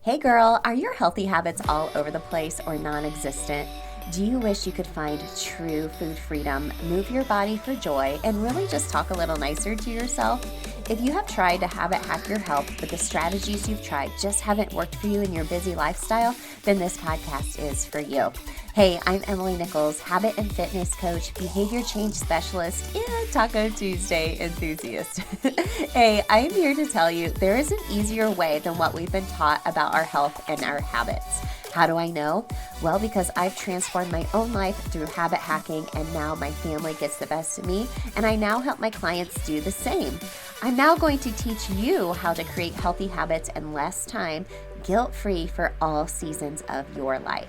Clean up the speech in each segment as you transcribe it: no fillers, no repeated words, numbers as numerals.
Hey girl, are your healthy habits all over the place or non-existent? Do you wish you could find true food freedom, move your body for joy, and really just talk a little nicer to yourself? If you have tried to habit hack your health, but the strategies you've tried just haven't worked for you in your busy lifestyle, then this podcast is for you. Hey, I'm Emily Nichols, habit and fitness coach, behavior change specialist, and Taco Tuesday enthusiast. Hey, I am here to tell you there is an easier way than what we've been taught about our health and our habits. How do I know? Well, because I've transformed my own life through habit hacking, and now my family gets the best of me, and I now help my clients do the same. I'm now going to teach you how to create healthy habits in less time, guilt-free for all seasons of your life.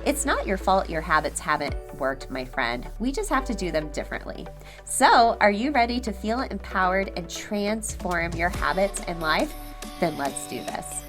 It's not your fault your habits haven't worked, my friend. We just have to do them differently. So, are you ready to feel empowered and transform your habits and life? Then let's do this.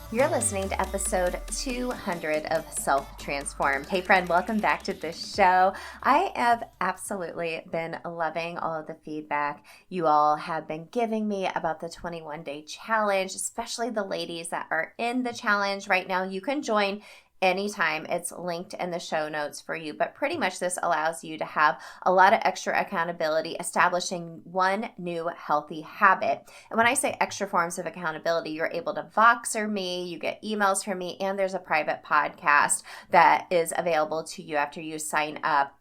You're listening to episode 200 of Self-Transformed. Hey friend, welcome back to the show. I have absolutely been loving all of the feedback you all have been giving me about the 21-day challenge, especially the ladies that are in the challenge right now. You can join anytime. It's linked in the show notes for you, but pretty much this allows you to have a lot of extra accountability, establishing one new healthy habit. And when I say extra forms of accountability, you're able to Voxer me, you get emails from me, and there's a private podcast that is available to you after you sign up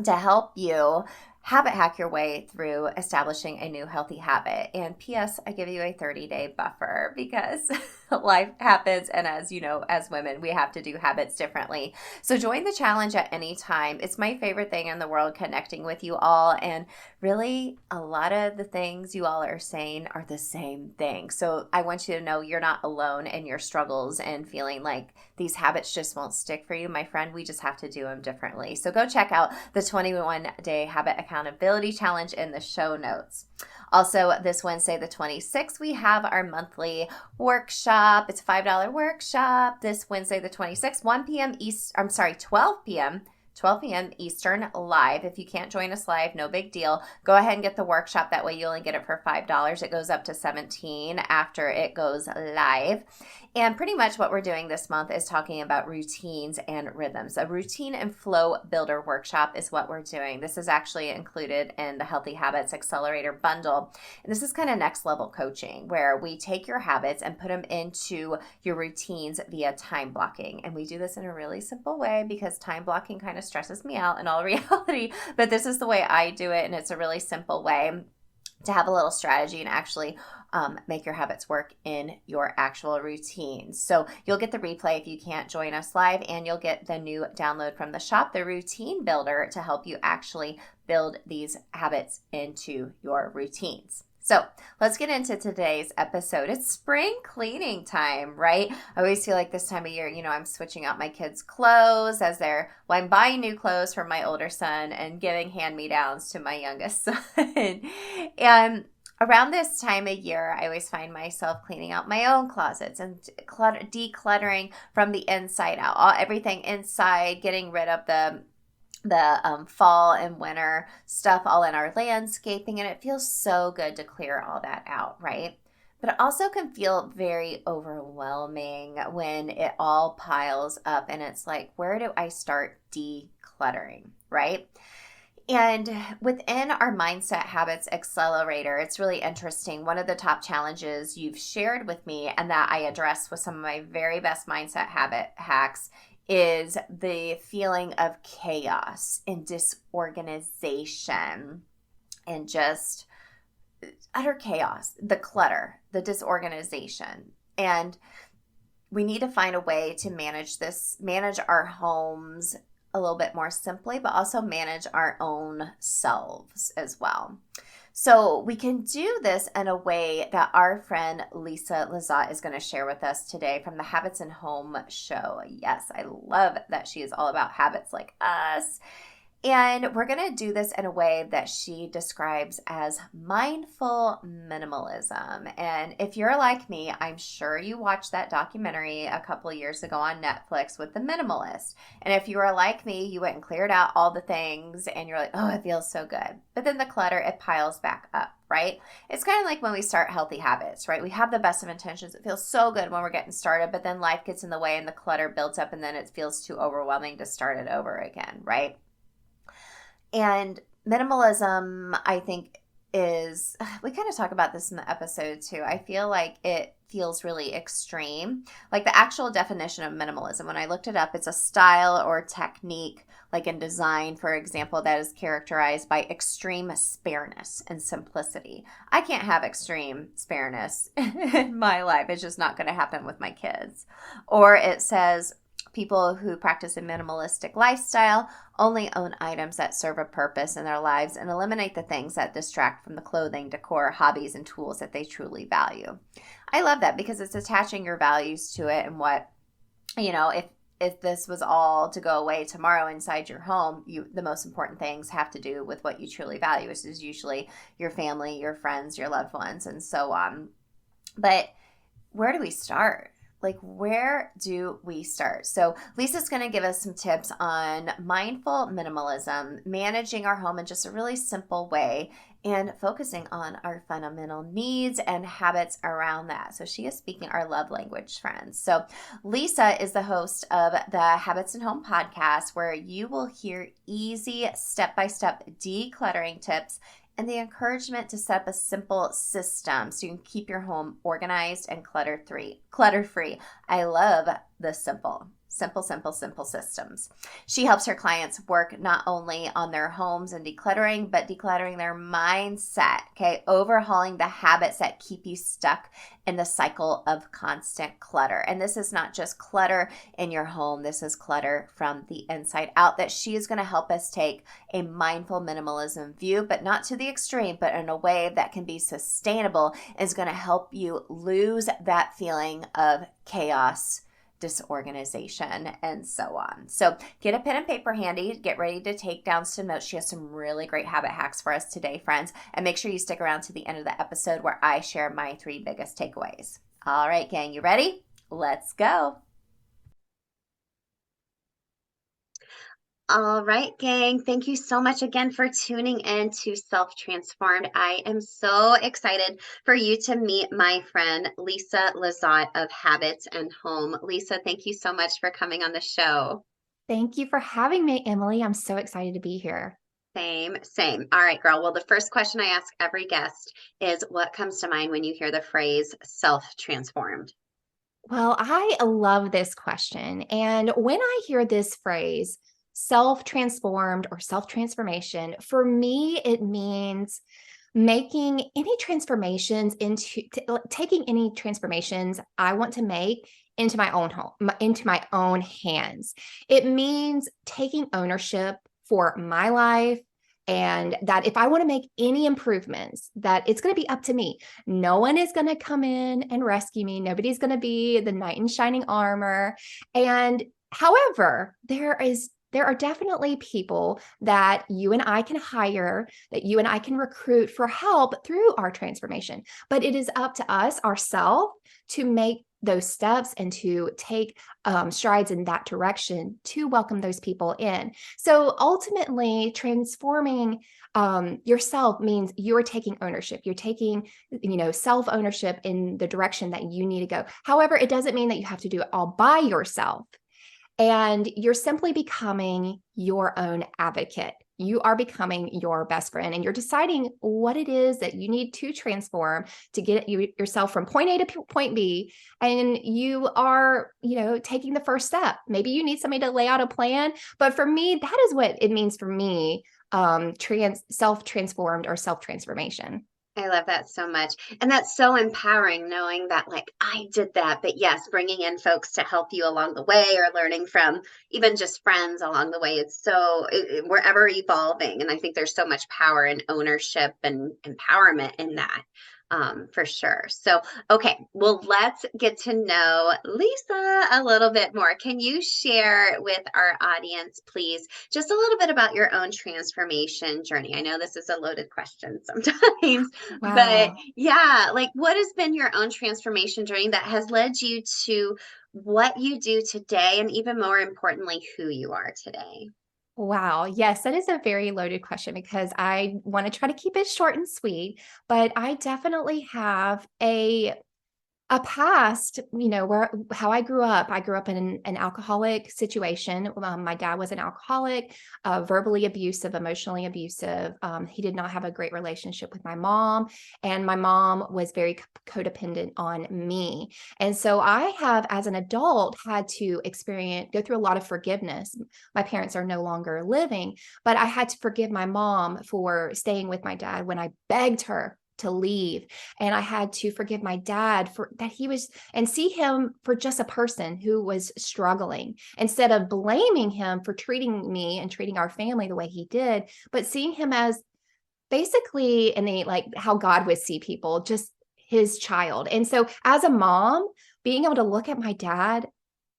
to help you habit hack your way through establishing a new healthy habit. And P.S., I give you a 30-day buffer because life happens. And as you know, as women, we have to do habits differently. So join the challenge at any time. It's my favorite thing in the world, connecting with you all. And really, a lot of the things you all are saying are the same thing. So I want you to know you're not alone in your struggles and feeling like these habits just won't stick for you. My friend, we just have to do them differently. So go check out the 21-day habit accountability challenge in the show notes. Also, this Wednesday, the 26th, we have our monthly workshop. It's a $5 workshop. This Wednesday, the 26th, 12 p.m. Eastern live. If you can't join us live, no big deal. Go ahead and get the workshop. That way you only get it for $5. It goes up to $17 after it goes live. And pretty much what we're doing this month is talking about routines and rhythms. A routine and flow builder workshop is what we're doing. This is actually included in the Healthy Habits Accelerator bundle. And this is kind of next level coaching where we take your habits and put them into your routines via time blocking. And we do this in a really simple way because time blocking kind of stresses me out in all reality. But this is the way I do it. And it's a really simple way to have a little strategy and actually make your habits work in your actual routines. So you'll get the replay if you can't join us live, and you'll get the new download from the shop, the routine builder, to help you actually build these habits into your routines. So let's get into today's episode. It's spring cleaning time, right? I always feel like this time of year, I'm switching out my kids' clothes I'm buying new clothes for my older son and giving hand-me-downs to my youngest son. And around this time of year, I always find myself cleaning out my own closets and decluttering from the inside out. Everything inside, getting rid of the fall and winter stuff all in our landscaping, and it feels so good to clear all that out, right? But it also can feel very overwhelming when it all piles up and it's like, where do I start decluttering, right? And within our Mindset Habits Accelerator, it's really interesting. One of the top challenges you've shared with me and that I address with some of my very best mindset habit hacks is the feeling of chaos and disorganization and just utter chaos, the clutter, the disorganization. And we need to find a way to manage our homes a little bit more simply, but also manage our own selves as well. So we can do this in a way that our friend Lizotte is going to share with us today from the Habits and Home show. Yes, I love that she is all about habits like us. And we're going to do this in a way that she describes as mindful minimalism. And if you're like me, I'm sure you watched that documentary a couple of years ago on Netflix with The Minimalist. And if you were like me, you went and cleared out all the things and you're like, oh, it feels so good. But then the clutter, it piles back up, right? It's kind of like when we start healthy habits, right? We have the best of intentions. It feels so good when we're getting started, but then life gets in the way and the clutter builds up and then it feels too overwhelming to start it over again, right? And minimalism, I think, is, we kind of talk about this in the episode too. I feel like it feels really extreme. Like the actual definition of minimalism, when I looked it up, it's a style or technique, like in design, for example, that is characterized by extreme spareness and simplicity. I can't have extreme spareness in my life. It's just not going to happen with my kids. Or it says, people who practice a minimalistic lifestyle only own items that serve a purpose in their lives and eliminate the things that distract from the clothing, decor, hobbies, and tools that they truly value. I love that because it's attaching your values to it and what, if this was all to go away tomorrow inside your home, the most important things have to do with what you truly value, which is usually your family, your friends, your loved ones, and so on. But where do we start? Like, where do we start? So Lisa's going to give us some tips on mindful minimalism, managing our home in just a really simple way, and focusing on our fundamental needs and habits around that. So she is speaking our love language, friends. So Lisa is the host of the Habits and Home Podcast, where you will hear easy step-by-step decluttering tips and the encouragement to set up a simple system so you can keep your home organized and clutter-free. I love the simple systems. She helps her clients work not only on their homes and decluttering, but decluttering their mindset, okay? Overhauling the habits that keep you stuck in the cycle of constant clutter. And this is not just clutter in your home. This is clutter from the inside out that she is going to help us take a mindful minimalism view, but not to the extreme, but in a way that can be sustainable, is going to help you lose that feeling of chaos, disorganization, and so on. So get a pen and paper handy, get ready to take down some notes. She has some really great habit hacks for us today, friends, and make sure you stick around to the end of the episode where I share my 3 biggest takeaways. All right, gang, you ready? Let's go. All right, gang. Thank you so much again for tuning in to Self Transformed. I am so excited for you to meet my friend, Lisa Lizotte of Habits and Home. Lisa, thank you so much for coming on the show. Thank you for having me, Emily. I'm so excited to be here. Same. All right, girl. Well, the first question I ask every guest is, what comes to mind when you hear the phrase self-transformed? Well, I love this question. And when I hear this phrase, self-transformed or self-transformation, for me, it means making any transformations taking any transformations I want to make into my own home, into my own hands. It means taking ownership for my life, and that if I want to make any improvements, that it's going to be up to me. No one is going to come in and rescue me. Nobody's going to be the knight in shining armor. And however, there are definitely people that you and I can hire, that you and I can recruit for help through our transformation. But it is up to us ourselves to make those steps and to take strides in that direction to welcome those people in. So ultimately, transforming yourself means you're taking ownership. You're taking, self-ownership in the direction that you need to go. However, it doesn't mean that you have to do it all by yourself. And you're simply becoming your own advocate. You are becoming your best friend, and you're deciding what it is that you need to transform to get yourself from point A to point B. And you are, taking the first step. Maybe you need somebody to lay out a plan. But for me, that is what it means for me, self-transformed or self-transformation. I love that so much. And that's so empowering knowing that, like, I did that. But yes, bringing in folks to help you along the way or learning from even just friends along the way. We're ever evolving. And I think there's so much power and ownership and empowerment in that. for sure. So, okay, well, let's get to know Lisa a little bit more. Can you share with our audience, please, just a little bit about your own transformation journey? I know this is a loaded question sometimes, but Wow. yeah, like what has been your own transformation journey that has led you to what you do today, and even more importantly, who you are today? Wow. Yes, that is a very loaded question because I want to try to keep it short and sweet, but I definitely have a past, where how I grew up in an alcoholic situation. My dad was an alcoholic, verbally abusive, emotionally abusive. He did not have a great relationship with my mom, and my mom was very codependent on me. And so I have, as an adult, had to go through a lot of forgiveness. My parents are no longer living, but I had to forgive my mom for staying with my dad when I begged her to leave. And I had to forgive my dad for that and see him for just a person who was struggling, instead of blaming him for treating me and treating our family the way he did, but seeing him as basically like how God would see people, just his child. And so as a mom, being able to look at my dad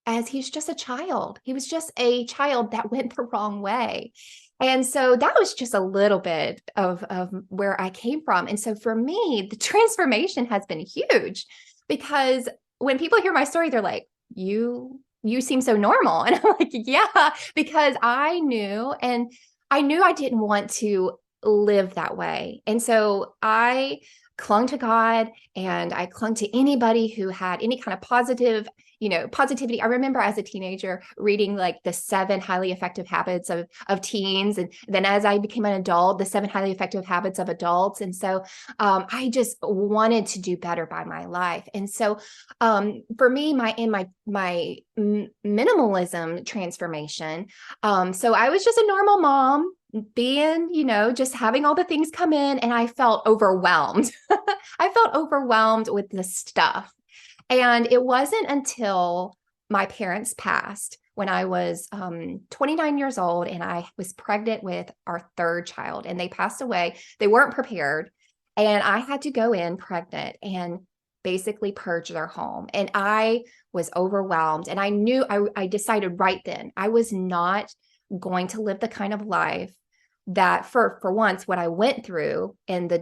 as he's just a child. He was just a child that went the wrong way. And so that was just a little bit of where I came from. And so for me, the transformation has been huge, because when people hear my story, they're like, you seem so normal. And I'm like, yeah, because I knew I didn't want to live that way. And so I clung to God, and I clung to anybody who had any kind of positivity. I remember as a teenager reading like the 7 highly effective habits of teens. And then as I became an adult, the 7 highly effective habits of adults. And so I just wanted to do better by my life. And so for me, my minimalism transformation. So I was just a normal mom, being, just having all the things come in, and I felt overwhelmed. I felt overwhelmed with the stuff. And it wasn't until my parents passed, when I was 29 years old, and I was pregnant with our 3rd child, and they passed away. They weren't prepared. And I had to go in pregnant and basically purge their home. And I was overwhelmed. And I decided right then I was not going to live the kind of life that for once, what I went through, and the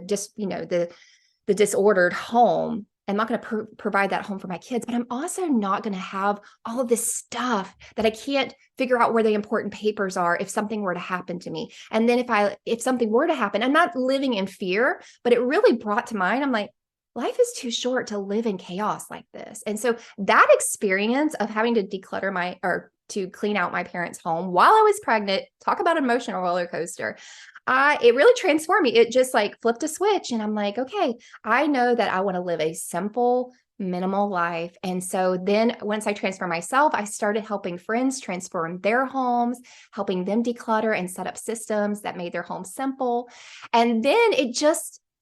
disordered home. I'm not going to provide that home for my kids, but I'm also not going to have all of this stuff that I can't figure out where the important papers are if something were to happen to me. And then if something were to happen, I'm not living in fear, but it really brought to mind, I'm like, life is too short to live in chaos like this. And so that experience of having to to clean out my parents' home while I was pregnant, talk about emotional roller coaster. It really transformed me. It just like flipped a switch, and I'm like, okay, I know that I want to live a simple, minimal life. And so then once I transformed myself, I started helping friends transform their homes, helping them declutter and set up systems that made their home simple. And then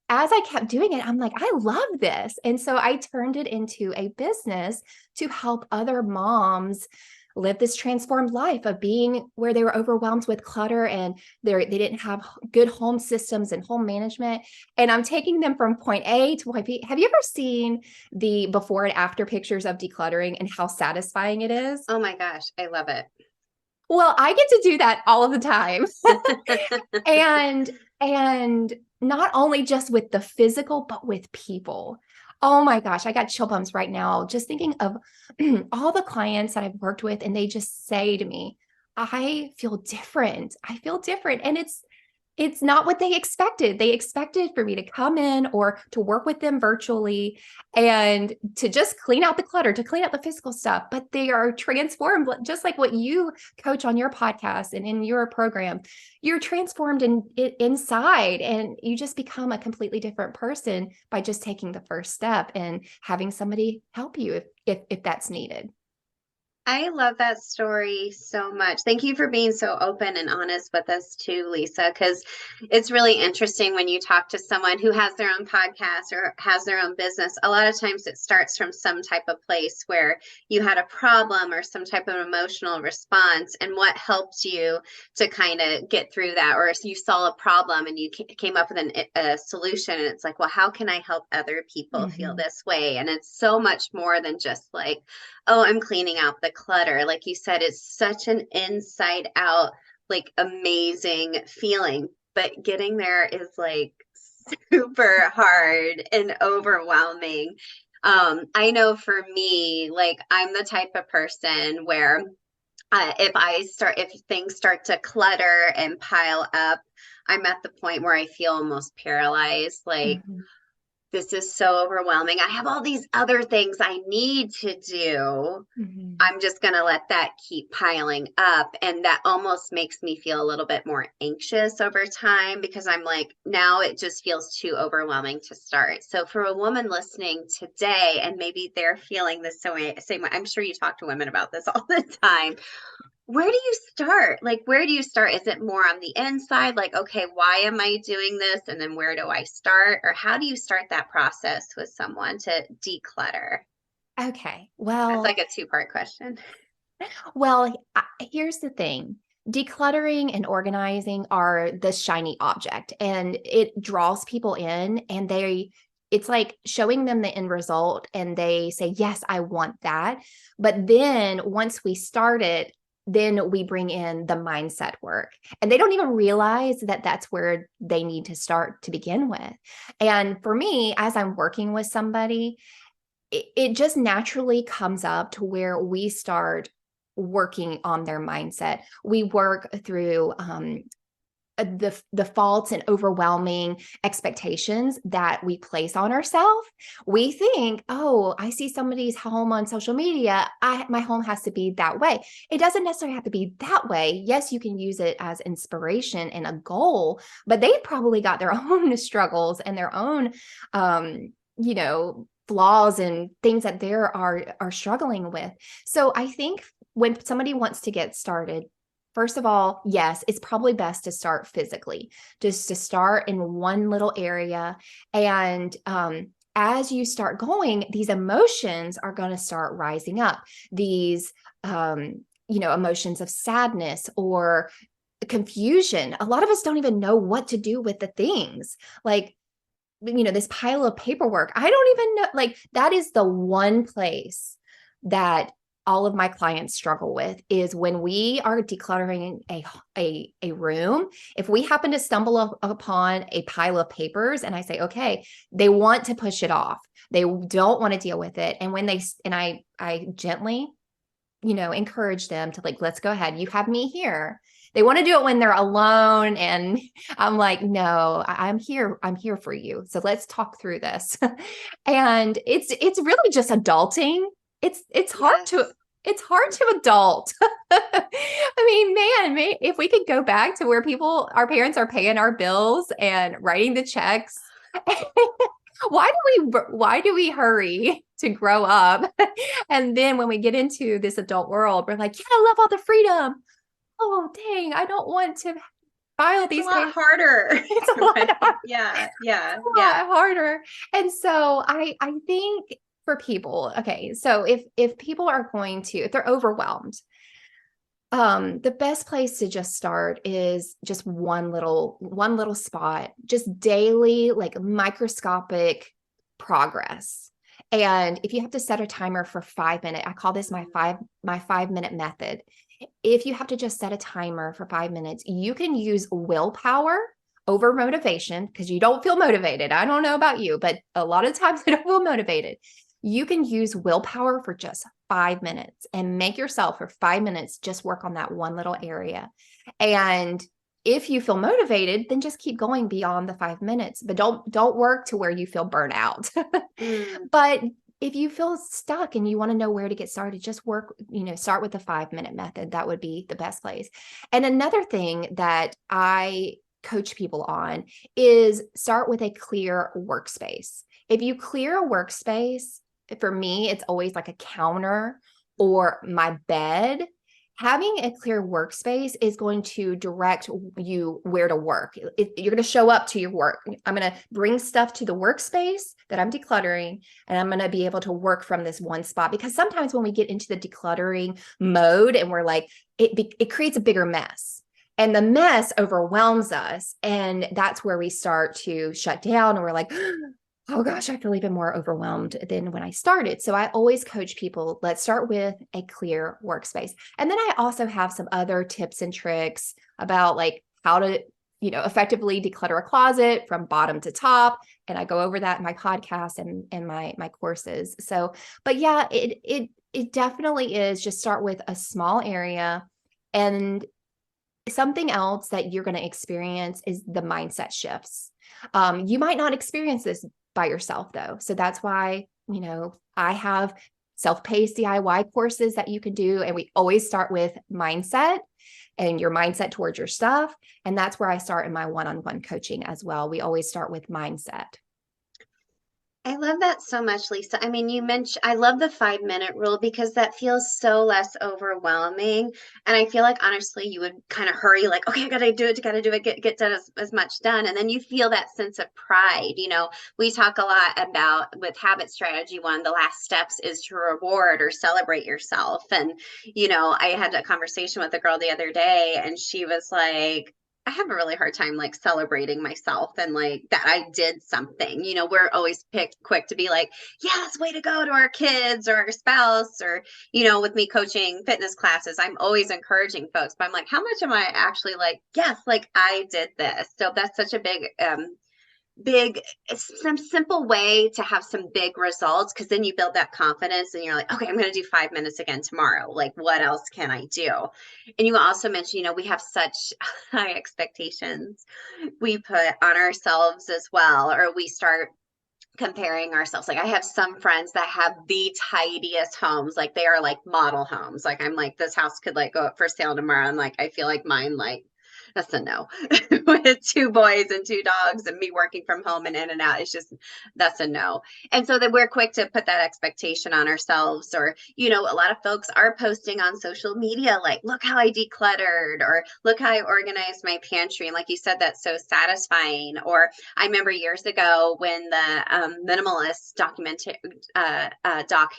as I kept doing it, I'm like, I love this. And so I turned it into a business to help other moms live this transformed life of being where they were overwhelmed with clutter, and they didn't have good home systems and home management. And I'm taking them from point A to point B. Have you ever seen the before and after pictures of decluttering and how satisfying it is? Oh my gosh, I love it. Well, I get to do that all of the time. And not only just with the physical, but with people. Oh my gosh, I got chill bumps right now just thinking of all the clients that I've worked with, and they just say to me, I feel different. I feel different. And it's not what they expected. They expected for me to come in or to work with them virtually and to just clean out the clutter, to clean out the physical stuff, but they are transformed, just like what you coach on your podcast and in your program. You're transformed inside, and you just become a completely different person by just taking the first step and having somebody help you if that's needed. I love that story so much. Thank you for being so open and honest with us too, Lisa, because it's really interesting when you talk to someone who has their own podcast or has their own business. A lot of times it starts from some type of place where you had a problem or some type of emotional response, and what helped you to kind of get through that, or you saw a problem and you came up with a solution, and it's like, well, how can I help other people feel this way? And it's so much more than just like, oh, I'm cleaning out the clutter. Like you said, it's such an inside out, like amazing feeling. But getting there is like super hard and overwhelming. I know for me, like I'm the type of person where if things start to clutter and pile up, I'm at the point where I feel almost paralyzed. Like, Mhm. this is so overwhelming. I have all these other things I need to do. Mhm. I'm just going to let that keep piling up. And that almost makes me feel a little bit more anxious over time, because I'm like, now it just feels too overwhelming to start. So for a woman listening today, and maybe they're feeling the same way, I'm sure you talk to women about this all the time. Where do you start? Like, where do you start? Is it more on the inside? Like, okay, why am I doing this? And then where do I start? Or how do you start that process with someone to declutter? Okay. That's Well, like a two-part question. here's the thing. Decluttering and organizing are the shiny object, and it draws people in, and it's like showing them the end result and they say, yes, I want that. But then once we start it, then we bring in the mindset work, and they don't even realize that that's where they need to start to begin with. And for me, as I'm working with somebody, it just naturally comes up to where we start working on their mindset. We work through the faults and overwhelming expectations that we place on ourselves. We think, oh, I see somebody's home on social media, my home has to be that way. It doesn't necessarily have to be that way. Yes, you can use it as inspiration and a goal, but they probably got their own struggles and their own flaws and things that they are struggling with. So I think when somebody wants to get started, first of all, yes, it's probably best to start physically, just to start in one little area. And as you start going, these emotions are going to start rising up. These, emotions of sadness or confusion. A lot of us don't even know what to do with the things. Like, this pile of paperwork. I don't even know, like, that is the one place that all of my clients struggle with, is when we are decluttering a room. If we happen to stumble upon a pile of papers and I say, okay, they want to push it off. They don't want to deal with it. And I gently, encourage them to, like, let's go ahead. You have me here. They want to do it when they're alone. And I'm like, no, I'm here. I'm here for you. So let's talk through this. And it's really just adulting. It's hard Yes. to adult. I mean, man, if we could go back to where our parents are paying our bills and writing the checks. Why do we hurry to grow up? And then when we get into this adult world, we're like, yeah, I love all the freedom. Oh, dang, I don't want to file It's a these lot papers. harder. It's a lot harder. Yeah, It's yeah, a yeah. lot harder. And so I think for people, okay, so if people are if they're overwhelmed, the best place to just start is just one little spot, just daily, like microscopic progress. And if you have to set a timer for 5 minutes, I call this my 5 minute method. If you have to just set a timer for 5 minutes, you can use willpower over motivation, because you don't feel motivated. I don't know about you, but a lot of times I don't feel motivated. You can use willpower for just 5 minutes and make yourself for 5 minutes just work on that one little area. And if you feel motivated, then just keep going beyond the 5 minutes, but don't work to where you feel burnt out. But if you feel stuck and you want to know where to get started, just start with the 5 minute method. That would be the best place. And another thing that I coach people on is start with a clear workspace. If you clear a workspace, for me, it's always like a counter or my bed, having a clear workspace is going to direct you where to work. You're going to show up to your work. I'm going to bring stuff to the workspace that I'm decluttering, and I'm going to be able to work from this one spot. Because sometimes when we get into the decluttering mode and we're like, it creates a bigger mess. And the mess overwhelms us. And that's where we start to shut down. And we're like, oh gosh, I feel even more overwhelmed than when I started. So I always coach people, let's start with a clear workspace. And then I also have some other tips and tricks about like how to, effectively declutter a closet from bottom to top. And I go over that in my podcast and my courses. So, but yeah, it definitely is just start with a small area. And something else that you're going to experience is the mindset shifts. You might not experience this by yourself though. So that's why, I have self-paced DIY courses that you can do. And we always start with mindset and your mindset towards your stuff. And that's where I start in my one-on-one coaching as well. We always start with mindset. I love that so much, Lisa. I mean, you mentioned, I love the 5-minute rule because that feels so less overwhelming. And I feel like, honestly, you would kind of hurry, like, okay, I got to do it, get done as much done. And then you feel that sense of pride. We talk a lot about with habit strategy, one of the last steps is to reward or celebrate yourself. And, I had a conversation with a girl the other day and she was like, I have a really hard time like celebrating myself and like that I did something. We're always quick to be like, yes, way to go to our kids or our spouse or, with me coaching fitness classes, I'm always encouraging folks, but I'm like, how much am I actually like, yes, like I did this. So that's such a some simple way to have some big results, because then you build that confidence and you're like, okay, I'm going to do 5 minutes again tomorrow. Like, what else can I do? And you also mentioned, we have such high expectations we put on ourselves as well, or we start comparing ourselves. Like I have some friends that have the tidiest homes, like they are like model homes. Like I'm like, this house could like go up for sale tomorrow. And like, I feel like mine, like, that's a no. With 2 boys and 2 dogs and me working from home and in and out, it's just, that's a no. And so that we're quick to put that expectation on ourselves, or, a lot of folks are posting on social media, like, look how I decluttered, or look how I organized my pantry. And like you said, that's so satisfying. Or I remember years ago when the Minimalist doc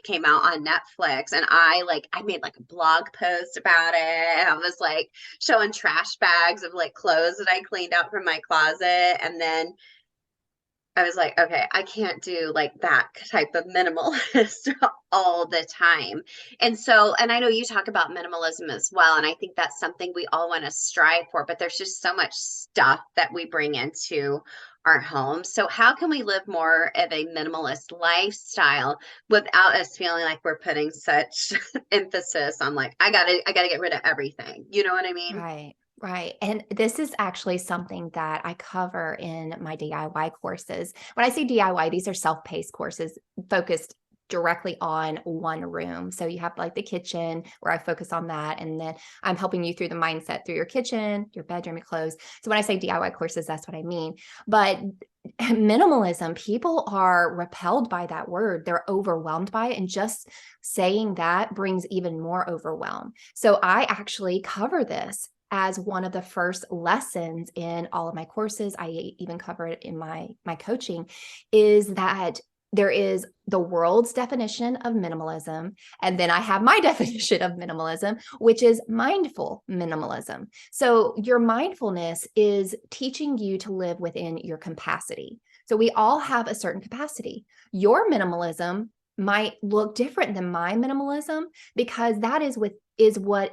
came out on Netflix, and I made like a blog post about it. I was like showing trash bags of like clothes that I cleaned out from my closet. And then I was like, okay, I can't do like that type of minimalist all the time. And I know you talk about minimalism as well. And I think that's something we all want to strive for, but there's just so much stuff that we bring into our home. So how can we live more of a minimalist lifestyle without us feeling like we're putting such emphasis on like, I gotta get rid of everything. You know what I mean? Right. Right. And this is actually something that I cover in my DIY courses. When I say DIY, these are self-paced courses focused directly on one room. So you have like the kitchen where I focus on that. And then I'm helping you through the mindset through your kitchen, your bedroom, your clothes. So when I say DIY courses, that's what I mean. But minimalism, people are repelled by that word. They're overwhelmed by it. And just saying that brings even more overwhelm. So I actually cover this as one of the first lessons in all of my courses. I even cover it in my coaching, is that there is the world's definition of minimalism. And then I have my definition of minimalism, which is mindful minimalism. So your mindfulness is teaching you to live within your capacity. So we all have a certain capacity. Your minimalism might look different than my minimalism because that is what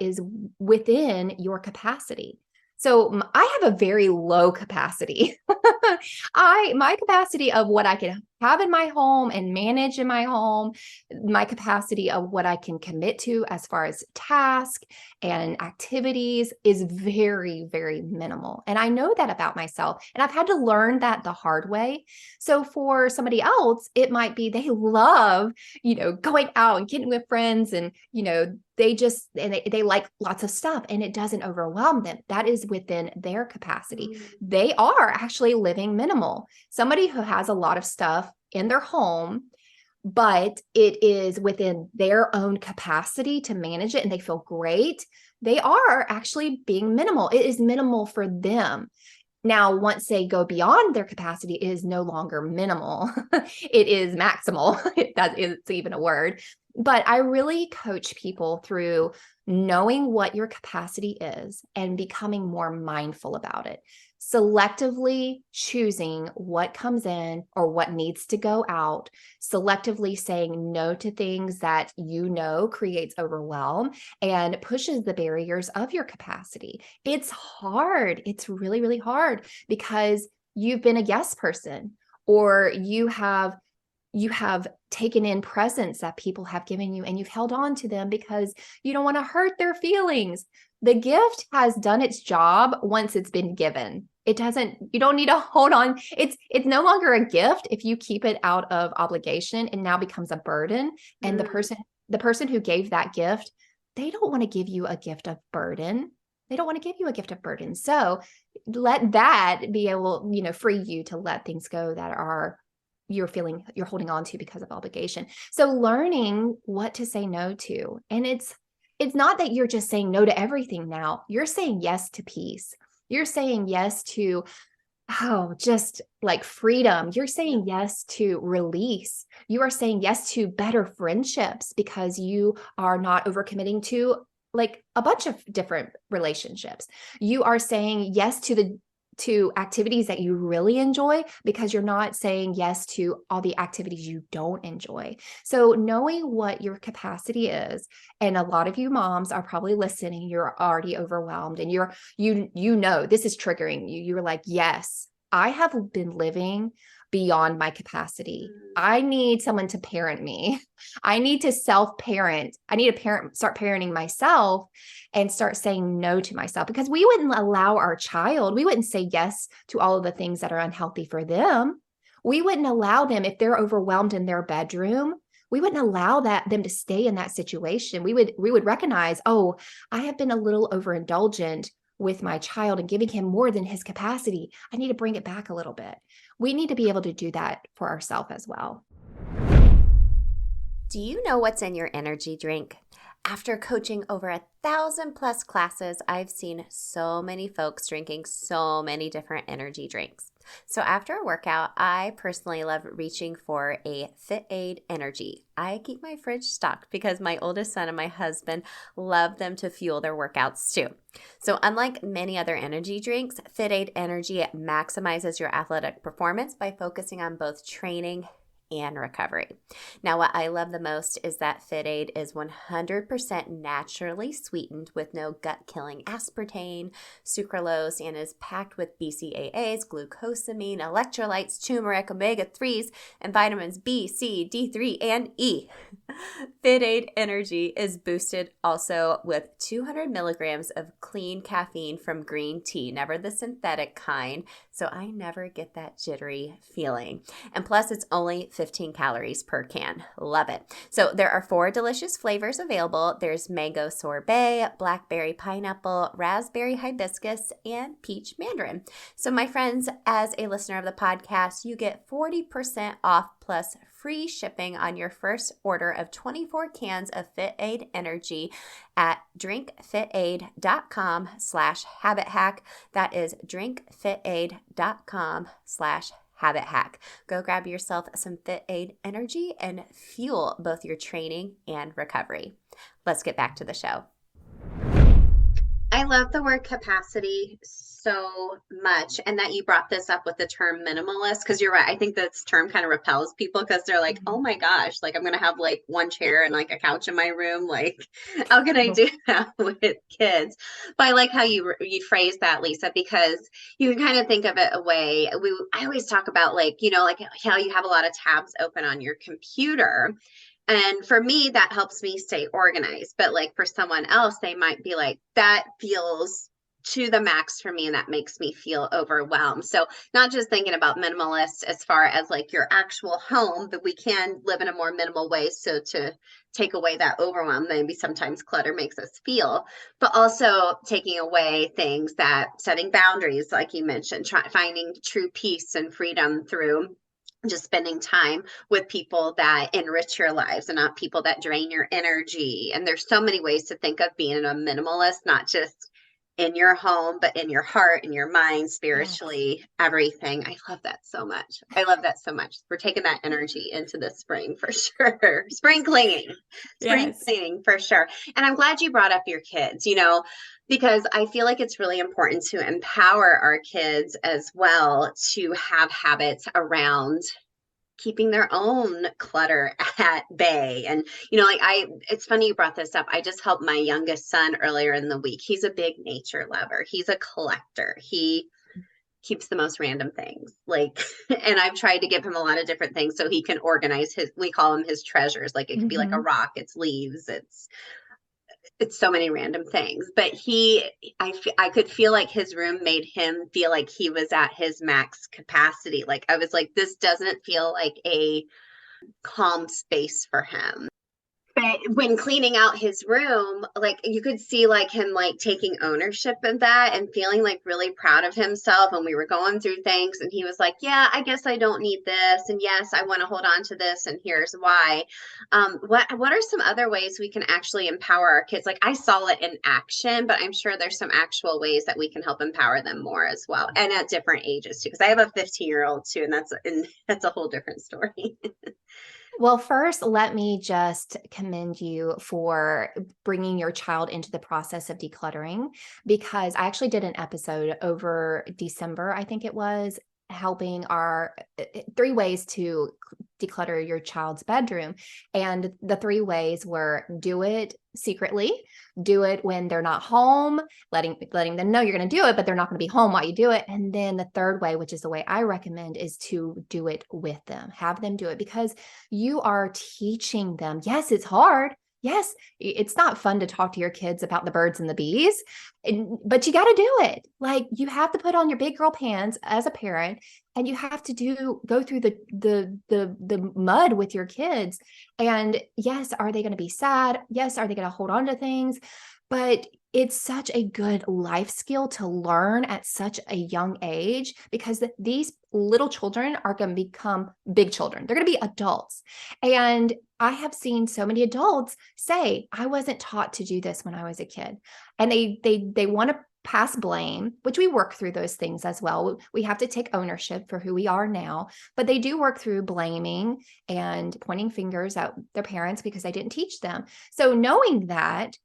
is within your capacity. So I have a very low capacity. My capacity of what I can have in my home and manage in my home, my capacity of what I can commit to as far as tasks and activities is very, very minimal. And I know that about myself. And I've had to learn that the hard way. So for somebody else, it might be they love, going out and getting with friends and, they like lots of stuff and it doesn't overwhelm them. That is within their capacity. They are actually living minimal. Somebody who has a lot of stuff in their home but it is within their own capacity to manage it and they feel great, they are actually being minimal. It is minimal for them. Now, once they go beyond their capacity, it is no longer minimal. It is maximal, if that is even a word. But I really coach people through knowing what your capacity is and becoming more mindful about it. Selectively choosing what comes in or what needs to go out, selectively saying no to things that you know creates overwhelm and pushes the barriers of your capacity. It's hard. It's really, really hard because you've been a yes person, or you have taken in presents that people have given you and you've held on to them because you don't want to hurt their feelings. The gift has done its job once it's been given. You don't need to hold on. It's no longer a gift if you keep it out of obligation. It now becomes a burden. And the person who gave that gift, they don't want to give you a gift of burden. They don't want to give you a gift of burden. So let that be able, free you to let things go that you're holding on to because of obligation. So learning what to say no to. And it's not that you're just saying no to everything now. You're saying yes to peace. You're saying yes to, just like freedom. You're saying yes to release. You are saying yes to better friendships because you are not overcommitting to like a bunch of different relationships. You are saying yes to activities that you really enjoy because you're not saying yes to all the activities you don't enjoy. So knowing what your capacity is, and a lot of you moms are probably listening, you're already overwhelmed and you know this is triggering you. You're like, yes, I have been living beyond my capacity. I need someone to parent me. I need to self-parent. I need to start parenting myself and start saying no to myself, because we wouldn't allow our child, we wouldn't say yes to all of the things that are unhealthy for them. We wouldn't allow them, if they're overwhelmed in their bedroom, we wouldn't allow them to stay in that situation. We would recognize, oh, I have been a little overindulgent with my child and giving him more than his capacity. I need to bring it back a little bit. We need to be able to do that for ourselves as well. Do you know what's in your energy drink? After coaching over 1,000+ classes, I've seen so many folks drinking so many different energy drinks. So after a workout, I personally love reaching for a Fit Aid Energy. I keep my fridge stocked because my oldest son and my husband love them to fuel their workouts too. So unlike many other energy drinks, Fit Aid Energy maximizes your athletic performance by focusing on both training and recovery. Now, what I love the most is that Fit Aid is 100% naturally sweetened with no gut-killing aspartame, sucralose, and is packed with BCAAs, glucosamine, electrolytes, turmeric, omega-3s, and vitamins B, C, D3, and E. Fit Aid Energy is boosted also with 200 milligrams of clean caffeine from green tea, never the synthetic kind, so I never get that jittery feeling. And plus, it's only 15 calories per can. Love it. So there are 4 delicious flavors available. There's mango sorbet, blackberry pineapple, raspberry hibiscus, and peach mandarin. So my friends, as a listener of the podcast, you get 40% off plus free shipping on your first order of 24 cans of Fit Aid Energy at drinkfitaid.com/habithack. That is drinkfitaid.com/habithack. Go grab yourself some Fit Aid Energy and fuel both your training and recovery. Let's get back to the show. I love the word capacity so much, and that you brought this up with the term minimalist, because you're right. I think this term kind of repels people because they're like, oh my gosh, like I'm going to have like one chair and like a couch in my room. Like, how can I do that with kids? But I like how you phrase that, Lisa, because you can kind of think of it a way. I always talk about like how you have a lot of tabs open on your computer. And for me, that helps me stay organized. But like for someone else, they might be like, that feels to the max for me, and that makes me feel overwhelmed. So not just thinking about minimalist as far as like your actual home, but we can live in a more minimal way. So to take away that overwhelm, maybe sometimes clutter makes us feel, but also taking away things that setting boundaries, like you mentioned, finding true peace and freedom through just spending time with people that enrich your lives and not people that drain your energy. And there's so many ways to think of being a minimalist, not just in your home, but in your heart, in your mind, Yes. spiritually, everything. I love that so much. I love that so much. We're taking that energy into the spring for sure. Spring Yes. cleaning for sure. And I'm glad you brought up your kids, because I feel like it's really important to empower our kids as well to have habits around keeping their own clutter at bay. And, it's funny you brought this up. I just helped my youngest son earlier in the week. He's a big nature lover. He's a collector. He keeps the most random things and I've tried to give him a lot of different things so he can organize we call them his treasures. Like it could be like a Mm-hmm. rock, it's leaves, it's so many random things, but I could feel like his room made him feel like he was at his max capacity. Like I was like, this doesn't feel like a calm space for him. But when cleaning out his room, like you could see like him like taking ownership of that and feeling like really proud of himself. And we were going through things and he was like, yeah, I guess I don't need this. And yes, I want to hold on to this. And here's why. What are some other ways we can actually empower our kids? Like I saw it in action, but I'm sure there's some actual ways that we can help empower them more as well. And at different ages too, because I have a 15-year-old too, and that's a whole different story. Well, first, let me just commend you for bringing your child into the process of decluttering, because I actually did an episode over December, I think it was, helping our 3 ways to declutter your child's bedroom. And the 3 ways were: do it secretly, do it when they're not home, letting them know you're going to do it, but they're not going to be home while you do it. And then the third way, which is the way I recommend, is to do it with them. Have them do it, because you are teaching them. Yes, it's hard. Yes, it's not fun to talk to your kids about the birds and the bees, but you got to do it. Like you have to put on your big girl pants as a parent, and you have to go through the mud with your kids. And yes, are they going to be sad? Yes, are they going to hold on to things? But it's such a good life skill to learn at such a young age, because these little children are going to become big children. They're going to be adults. And I have seen so many adults say, I wasn't taught to do this when I was a kid. And they want to pass blame, which we work through those things as well. We have to take ownership for who we are now, but they do work through blaming and pointing fingers at their parents because they didn't teach them. So knowing that,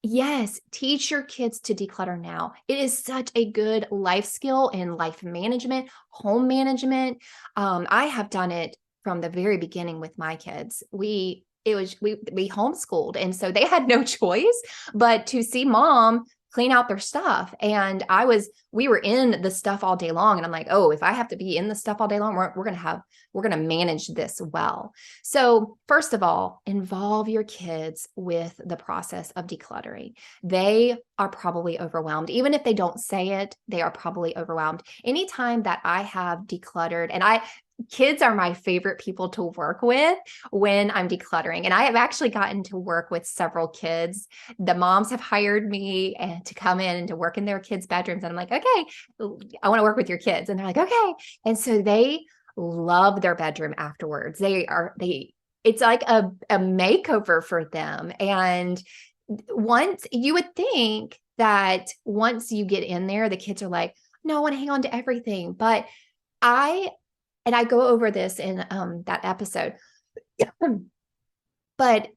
yes, teach your kids to declutter now. It is such a good life skill in life management, home management. I have done it from the very beginning with my kids. We homeschooled, and so they had no choice but to see mom clean out their stuff. And we were in the stuff all day long. And I'm like, oh, if I have to be in the stuff all day long, we're going to manage this well. So first of all, involve your kids with the process of decluttering. They are probably overwhelmed. Even if they don't say it, they are probably overwhelmed. Anytime that I have decluttered, and kids are my favorite people to work with when I'm decluttering. And I have actually gotten to work with several kids. The moms have hired me to come in and to work in their kids' bedrooms. And I'm like, okay, I want to work with your kids. And they're like, okay. And so they love their bedroom afterwards. It's like a makeover for them. And once you would think that once you get in there, the kids are like, no, I want to hang on to everything. But I go over this in that episode, but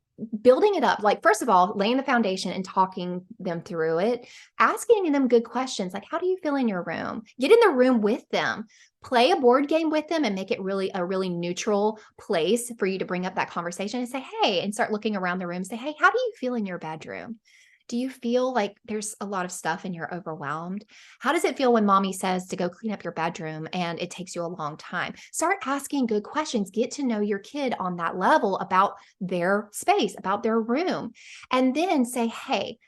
building it up, like, first of all, laying the foundation and talking them through it, asking them good questions, like, how do you feel in your room? Get in the room with them, play a board game with them, and make it really a really neutral place for you to bring up that conversation and say, hey, and start looking around the room, say, hey, how do you feel in your bedroom? Do you feel like there's a lot of stuff and you're overwhelmed? How does it feel when mommy says to go clean up your bedroom and it takes you a long time? Start asking good questions. Get to know your kid on that level about their space, about their room. And then say, hey,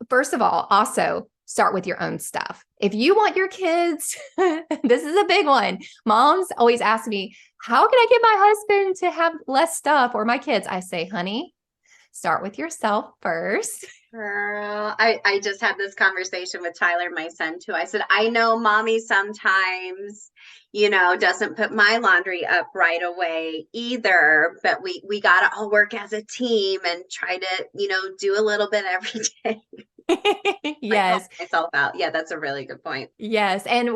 first of all, also start with your own stuff. If you want your kids, this is a big one. Moms always ask me, how can I get my husband to have less stuff, or my kids? I say, honey, start with yourself first. Girl, I just had this conversation with Tyler, my son, too. I said, I know mommy sometimes doesn't put my laundry up right away either, but we got to all work as a team and try to, do a little bit every day. Like help Yes. myself out. Yeah, that's a really good point. Yes. And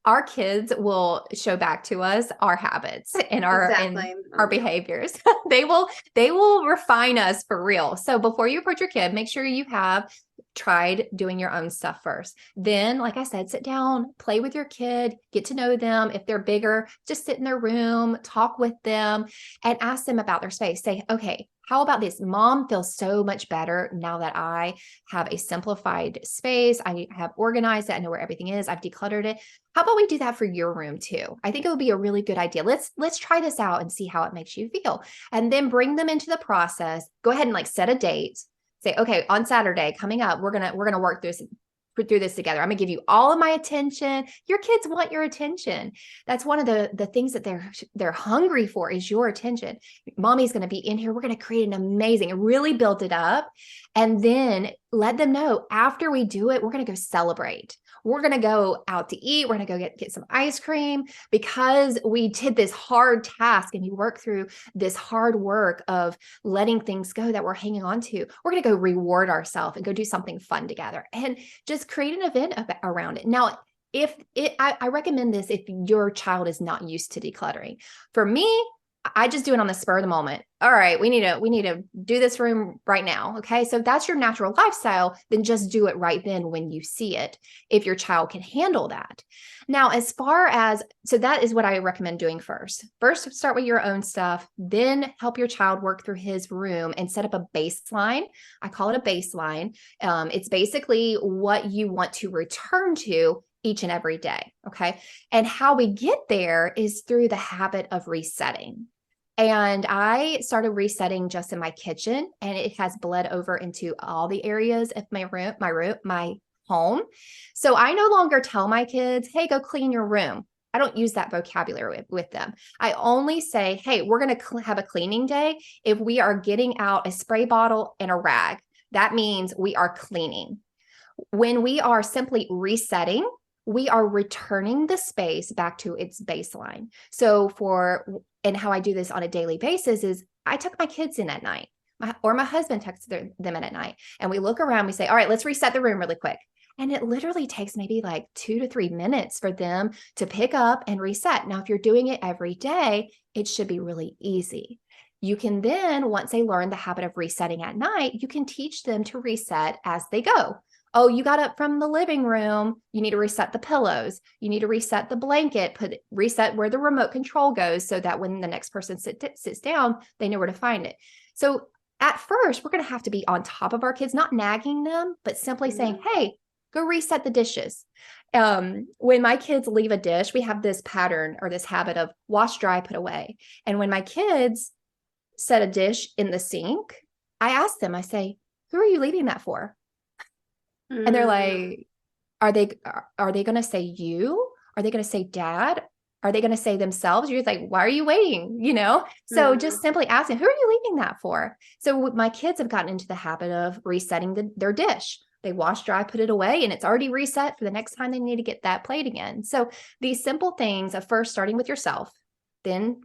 our kids will show back to us our habits and Exactly. our behaviors. They will refine us for real. So before you approach your kid, make sure you have tried doing your own stuff first. Then, like I said, sit down, play with your kid, get to know them. If they're bigger, just sit in their room, talk with them, and ask them about their space. Say, okay, how about this? Mom feels so much better now that I have a simplified space. I have organized it. I know where everything is. I've decluttered it. How about we do that for your room too? I think it would be a really good idea. Let's try this out and see how it makes you feel. And then bring them into the process. Go ahead and like set a date. Say, okay, on Saturday coming up, we're gonna work through this together. I'm gonna give you all of my attention. Your kids want your attention. That's one of the things that they're hungry for is your attention. Mommy's gonna be in here. We're gonna create an amazing, really build it up, and then let them know after we do it, we're gonna go celebrate. We're going to go out to eat. We're going to go get some ice cream because we did this hard task and you work through this hard work of letting things go that we're hanging on to. We're going to go reward ourselves and go do something fun together and just create an event around it. Now, I recommend this if your child is not used to decluttering. For me, I just do it on the spur of the moment. All right, we need to do this room right now. Okay. So if that's your natural lifestyle, then just do it right then when you see it, if your child can handle that. Now, so that is what I recommend doing first. First, start with your own stuff, then help your child work through his room and set up a baseline. I call it a baseline. It's basically what you want to return to each and every day. Okay. And how we get there is through the habit of resetting. And I started resetting just in my kitchen, and it has bled over into all the areas of my home. So I no longer tell my kids, hey, go clean your room. I don't use that vocabulary with them. I only say, hey, we're going to have a cleaning day if we are getting out a spray bottle and a rag. That means we are cleaning. When we are simply resetting, we are returning the space back to its baseline. And how I do this on a daily basis is I tuck my kids in at night, or my husband tucks them in at night. And we look around, we say, all right, let's reset the room really quick. And it literally takes maybe like 2 to 3 minutes for them to pick up and reset. Now, if you're doing it every day, it should be really easy. You can then, once they learn the habit of resetting at night, you can teach them to reset as they go. Oh, you got up from the living room. You need to reset the pillows. You need to reset the blanket, reset where the remote control goes so that when the next person sits down, they know where to find it. So at first, we're going to have to be on top of our kids, not nagging them, but simply saying, hey, go reset the dishes. When my kids leave a dish, we have this pattern or this habit of wash, dry, put away. And when my kids set a dish in the sink, I ask them, I say, who are you leaving that for? And they're like, are they going to say you? Are they going to say dad? Are they going to say themselves? You're just like, why are you waiting? So just simply asking, who are you leaving that for? So my kids have gotten into the habit of resetting their dish. They wash, dry, put it away, and it's already reset for the next time they need to get that plate again. So these simple things of first starting with yourself, then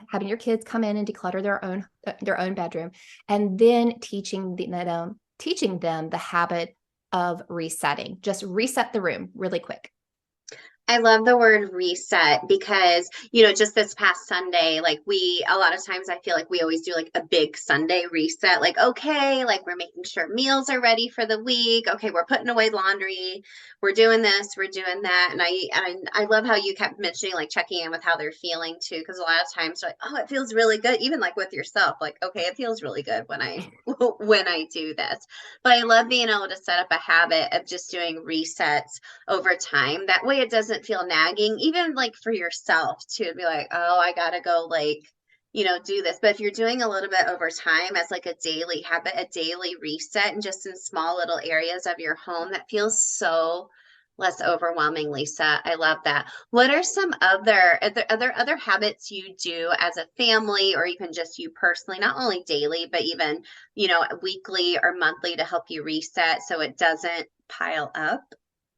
having your kids come in and declutter their own bedroom, and then teaching them the habit of resetting. Just reset the room really quick. I love the word reset because, just this past Sunday, like a lot of times I feel like we always do like a big Sunday reset, like, okay, like we're making sure meals are ready for the week. Okay, we're putting away laundry. We're doing this, we're doing that. And I love how you kept mentioning, like checking in with how they're feeling too. Because a lot of times like, oh, it feels really good. Even like with yourself, like, okay, it feels really good when I do this. But I love being able to set up a habit of just doing resets over time. That way it doesn't feel nagging, even like for yourself to be like, oh, I gotta go do this. But if you're doing a little bit over time as like a daily habit, a daily reset, and just in small little areas of your home, that feels so less overwhelming, Lisa. I love that. What are some other habits you do as a family, or even just you personally, not only daily, but even, weekly or monthly to help you reset so it doesn't pile up?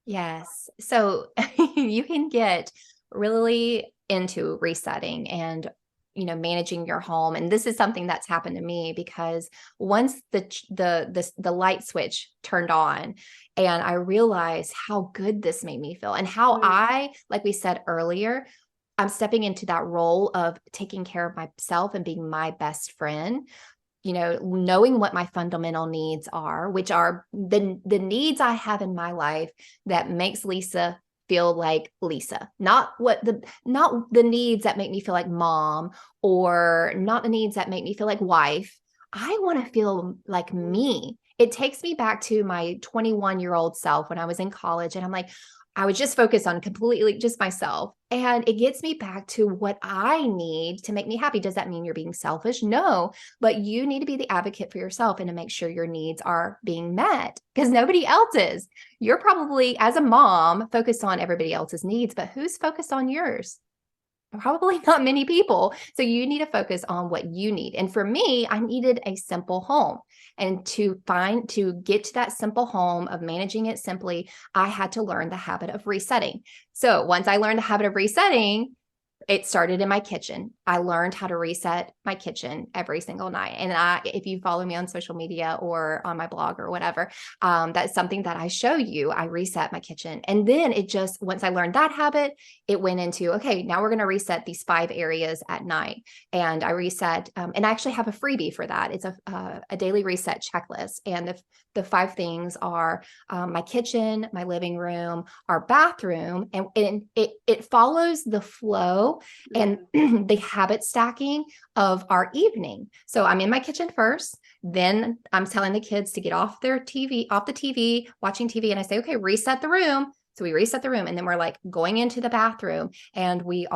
Yes. So you can get really into resetting and managing your home. And this is something that's happened to me because once the light switch turned on and I realized how good this made me feel and how like we said earlier, I'm stepping into that role of taking care of myself and being my best friend, knowing what my fundamental needs are, which are the needs I have in my life that makes Lisa feel like Lisa, not the needs that make me feel like mom, or not the needs that make me feel like wife. I want to feel like me. It takes me back to my 21-year-old self when I was in college, and I'm like, I would just focus on completely just myself. And it gets me back to what I need to make me happy. Does that mean you're being selfish? No, but you need to be the advocate for yourself and to make sure your needs are being met because nobody else is. You're probably, as a mom, focused on everybody else's needs, but who's focused on yours? Probably not many people. So you need to focus on what you need. And for me, I needed a simple home. And to get to that simple home of managing it simply, I had to learn the habit of resetting. So once I learned the habit of resetting, it started in my kitchen. I learned how to reset my kitchen every single night. And if you follow me on social media or on my blog or whatever, that's something that I show you. I reset my kitchen. And then once I learned that habit, it went into, okay, now we're going to reset these 5 areas at night. And I reset, and I actually have a freebie for that. It's a daily reset checklist. And the 5 things are my kitchen, my living room, our bathroom, and it follows the flow and the habit stacking of our evening. So I'm in my kitchen first, then I'm telling the kids to get off the TV, watching TV, and I say, okay, reset the room. So we reset the room, and then we're like going into the bathroom, and they've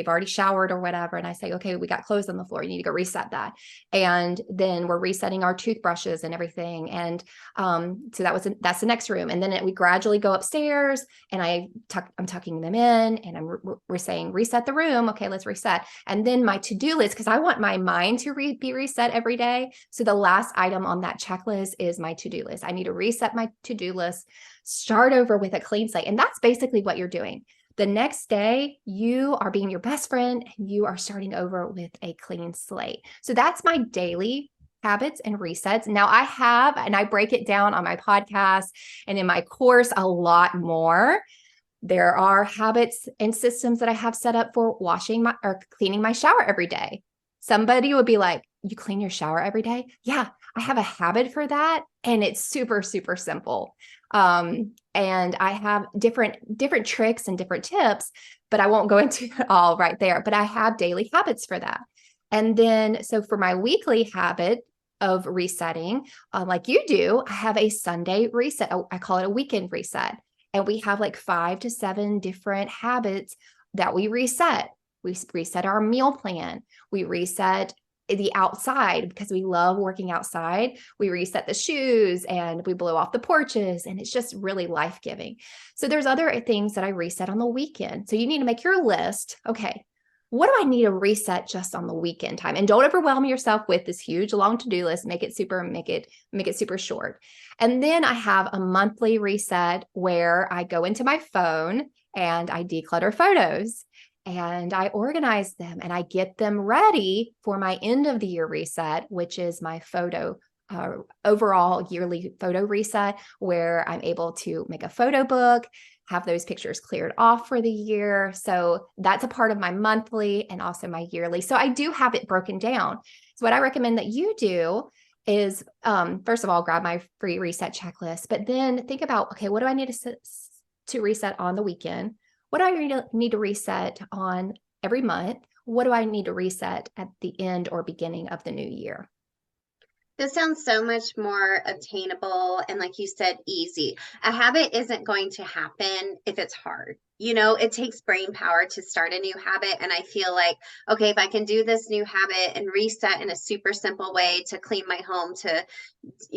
already showered or whatever. And I say, okay, we got clothes on the floor. You need to go reset that. And then we're resetting our toothbrushes and everything. And so that's the next room. And then we gradually go upstairs, and I'm tucking them in, and we're saying, reset the room. Okay, let's reset. And then my to-do list, because I want my mind to be reset every day. So the last item on that checklist is my to-do list. I need to reset my to-do list, start over with a clean slate. And that's basically what you're doing. The next day, you are being your best friend and you are starting over with a clean slate. So that's my daily habits and resets. Now I break it down on my podcast and in my course a lot more. There are habits and systems that I have set up for cleaning my shower every day. Somebody would be like, you clean your shower every day? Yeah, I have a habit for that. And it's super, super simple. And I have different tricks and different tips, but I won't go into it all right there. But I have daily habits for that. And then, so for my weekly habit of resetting, like you do, I have a Sunday reset. I call it a weekend reset. And we have like 5 to 7 different habits that we reset. We reset our meal plan. We reset the outside because we love working outside. We reset the shoes and we blow off the porches, and it's just really life-giving. So there's other things that I reset on the weekend. So you need to make your list. Okay, what do I need to reset just on the weekend time? And don't overwhelm yourself with this huge long to-do list. Make it super short. And then I have a monthly reset where I go into my phone and I declutter photos. And I organize them and I get them ready for my end of the year reset, which is my overall yearly photo reset, where I'm able to make a photo book, have those pictures cleared off for the year. So that's a part of my monthly and also my yearly. So I do have it broken down. So what I recommend that you do is, first of all, grab my free reset checklist, but then think about, okay, what do I need to reset on the weekend? What do I need to reset on every month? What do I need to reset at the end or beginning of the new year? This sounds so much more obtainable and, like you said, easy. A habit isn't going to happen if it's hard. It takes brain power to start a new habit. And I feel like, okay, if I can do this new habit and reset in a super simple way to clean my home, to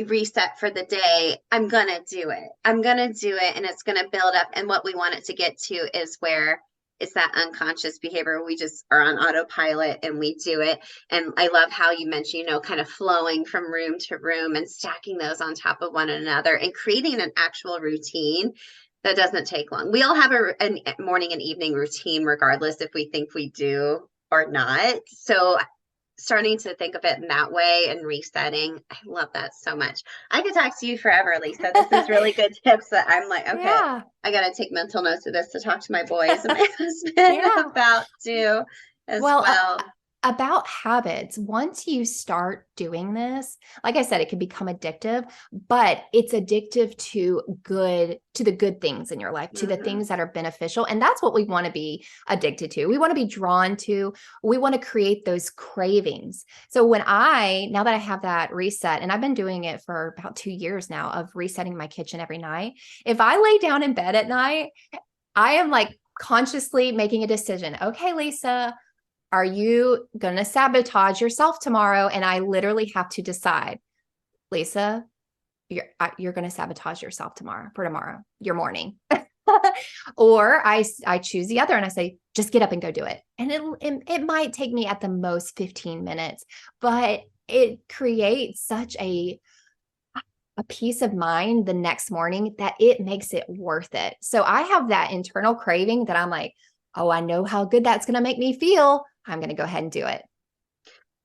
reset for the day, I'm going to do it. I'm going to do it, and it's going to build up. And what we want it to get to is where it's that unconscious behavior. We just are on autopilot and we do it. And I love how you mentioned, kind of flowing from room to room and stacking those on top of one another and creating an actual routine That doesn't take long. We all have a morning and evening routine, regardless if we think we do or not. So starting to think of it in that way and resetting, I love that so much. I could talk to you forever, Lisa. This is really good tips that I'm like, okay, Yeah. I got to take mental notes of this to talk to my boys and my husband Yeah. about too as Well, well. About habits, once you start doing this, like I said, it can become addictive, but it's addictive to the good things in your life, to the things that are beneficial. And that's what we want to be addicted to. We want to be drawn to, we want to create those cravings. So now that I have that reset, and I've been doing it for about 2 years now of resetting my kitchen every night, if I lay down in bed at night, I am like consciously making a decision. Okay, Lisa, are you going to sabotage yourself tomorrow? And I literally have to decide, Lisa, you're going to sabotage yourself tomorrow, your morning. Or I choose the other and I say, just get up and go do it. And it might take me at the most 15 minutes, but it creates such a peace of mind the next morning that it makes it worth it. So I have that internal craving that I'm like, oh, I know how good that's going to make me feel. I'm going to go ahead and do it.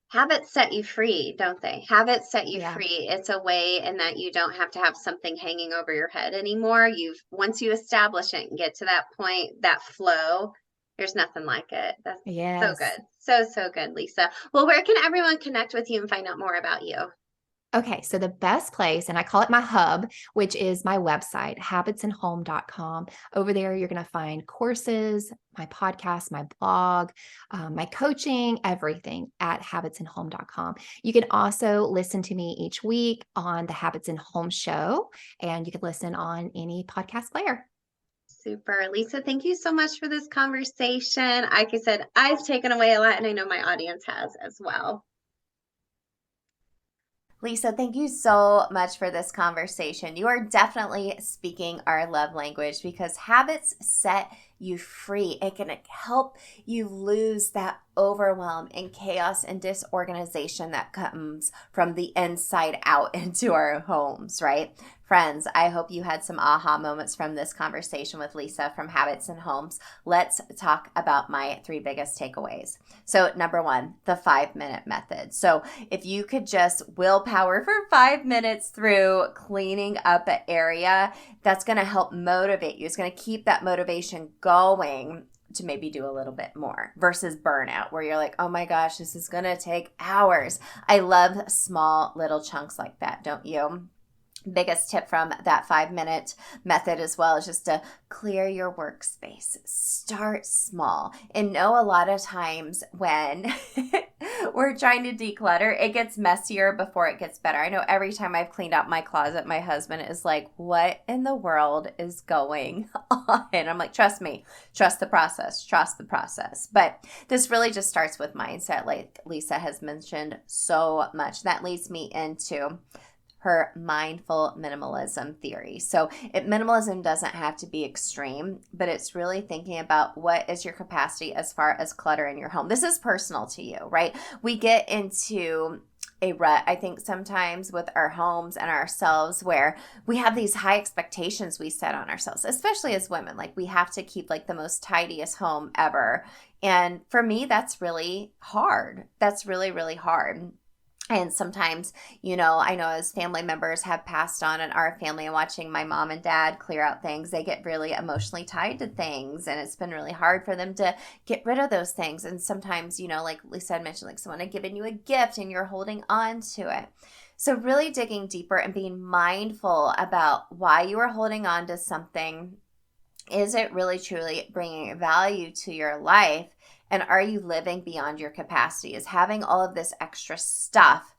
Habits set you free, don't they? Habits set you Yeah. free. It's a way in that you don't have to have something hanging over your head anymore. Once you establish it and get to that point, that flow, there's nothing like it. That's so good. So good, Lisa. Well, where can everyone connect with you and find out more about you? Okay, so the best place, and I call it my hub, which is my website, habitsandhome.com. Over there, you're going to find courses, my podcast, my blog, my coaching, everything at habitsandhome.com. You can also listen to me each week on the Habits and Home show, and you can listen on any podcast player. Super. Lisa, thank you so much for this conversation. Like I said, I've taken away a lot, and I know my audience has as well. Lisa, thank you so much for this conversation. You are definitely speaking our love language because habits set you free. It can help you lose that overwhelm and chaos and disorganization that comes from the inside out into our homes, right? Friends, I hope you had some aha moments from this conversation with Lisa from Habits and Homes. Let's talk about my 3 biggest takeaways. So number 1, the 5-minute method. So if you could just willpower for 5 minutes through cleaning up an area, that's going to help motivate you. It's going to keep that motivation going to maybe do a little bit more versus burnout where you're like, oh my gosh, this is going to take hours. I love small little chunks like that, don't you? Biggest tip from that 5-minute method as well is just to clear your workspace. Start small. And know a lot of times when we're trying to declutter, it gets messier before it gets better. I know every time I've cleaned out my closet, my husband is like, what in the world is going on? I'm like, trust me, trust the process. But this really just starts with mindset, like Lisa has mentioned so much. That leads me into her mindful minimalism theory. So minimalism doesn't have to be extreme, but it's really thinking about what is your capacity as far as clutter in your home. This is personal to you, right? We get into a rut, I think, sometimes with our homes and ourselves where we have these high expectations we set on ourselves, especially as women. Like we have to keep like the most tidiest home ever. And for me, that's really hard. That's really, really hard. And sometimes, I know as family members have passed on in our family and watching my mom and dad clear out things, they get really emotionally tied to things. And it's been really hard for them to get rid of those things. And sometimes, like Lisa had mentioned, like someone had given you a gift and you're holding on to it. So really digging deeper and being mindful about why you are holding on to something. Is it really truly bringing value to your life? And are you living beyond your capacity? Is having all of this extra stuff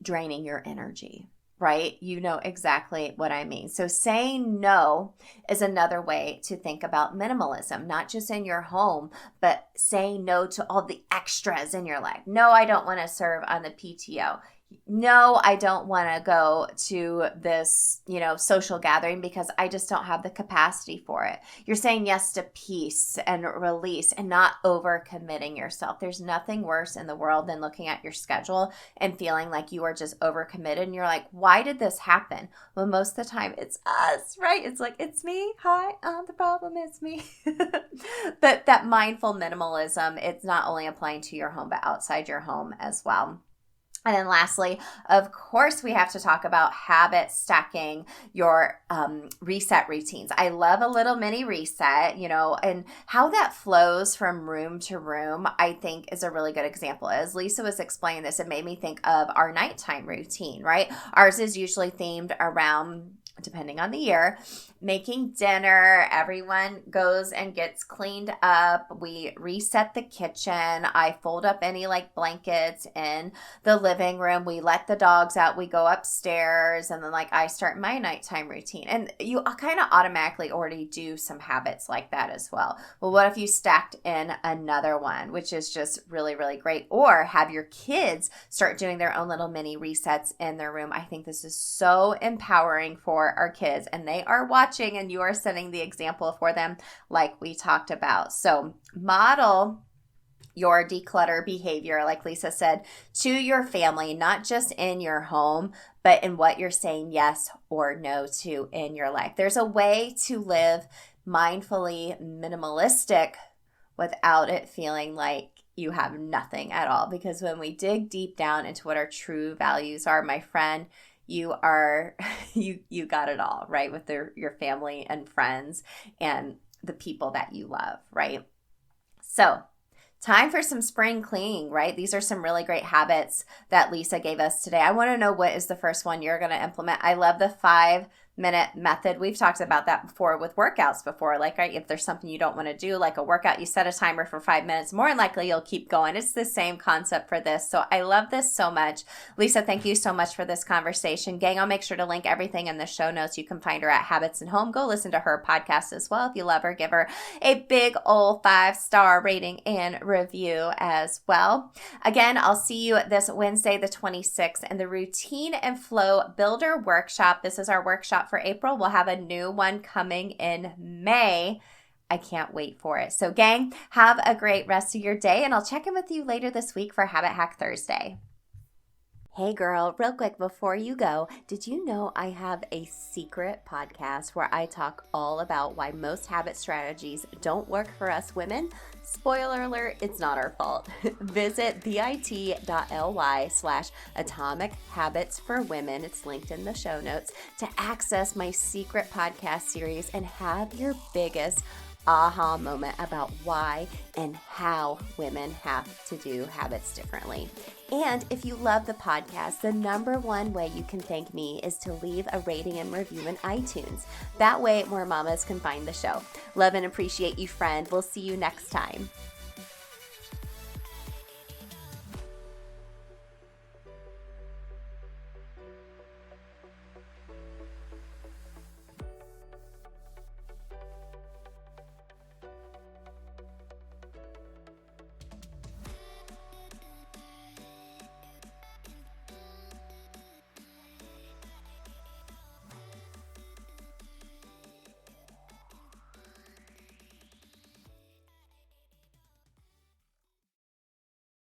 draining your energy, right? You know exactly what I mean. So saying no is another way to think about minimalism, not just in your home, but saying no to all the extras in your life. No, I don't want to serve on the PTO. no, I don't want to go to this, social gathering because I just don't have the capacity for it. You're saying yes to peace and release and not overcommitting yourself. There's nothing worse in the world than looking at your schedule and feeling like you are just overcommitted and you're like, why did this happen? Well, most of the time it's us, right? It's like, it's me. Hi, the problem is me. But that mindful minimalism, it's not only applying to your home, but outside your home as well. And then lastly, of course, we have to talk about habit stacking your reset routines. I love a little mini reset, and how that flows from room to room, I think is a really good example. As Lisa was explaining this, it made me think of our nighttime routine, right? Ours is usually themed around, depending on the year, making dinner. Everyone goes and gets cleaned up. We reset the kitchen. I fold up any blankets in the living room. We let the dogs out. We go upstairs, and then I start my nighttime routine. And you kind of automatically already do some habits like that as well. Well, what if you stacked in another one, which is just really, really great? Or have your kids start doing their own little mini resets in their room. I think this is so empowering for our kids, and they are watching, and you are setting the example for them like we talked about. So model your declutter behavior, like Lisa said, to your family, not just in your home, but in what you're saying yes or no to in your life. There's a way to live mindfully minimalistic without it feeling like you have nothing at all. Because when we dig deep down into what our true values are, my friend, you got it all, right? With your family and friends and the people that you love, right? So time for some spring cleaning, right? These are some really great habits that Lisa gave us today. I want to know, what is the first one you're going to implement? I love the 5-minute method. We've talked about that before with workouts before. Right, if there's something you don't want to do, like a workout, you set a timer for 5 minutes, more than likely you'll keep going. It's the same concept for this. So I love this so much. Lisa, thank you so much for this conversation. Gang, I'll make sure to link everything in the show notes. You can find her at Habits and Home. Go listen to her podcast as well. If you love her, give her a big old 5-star rating and review as well. Again, I'll see you this Wednesday, the 26th, in the Routine and Flow Builder Workshop. This is our workshop for April. We'll have a new one coming in May. I can't wait for it. So gang, have a great rest of your day, and I'll check in with you later this week for Habit Hack Thursday. Hey girl, real quick before you go, did you know I have a secret podcast where I talk all about why most habit strategies don't work for us women? Spoiler alert, it's not our fault. Visit bit.ly/Atomic Habits for Women. It's linked in the show notes to access my secret podcast series and have your biggest aha moment about why and how women have to do habits differently. And if you love the podcast, the number one way you can thank me is to leave a rating and review in iTunes. That way more mamas can find the show. Love and appreciate you, friend. We'll see you next time.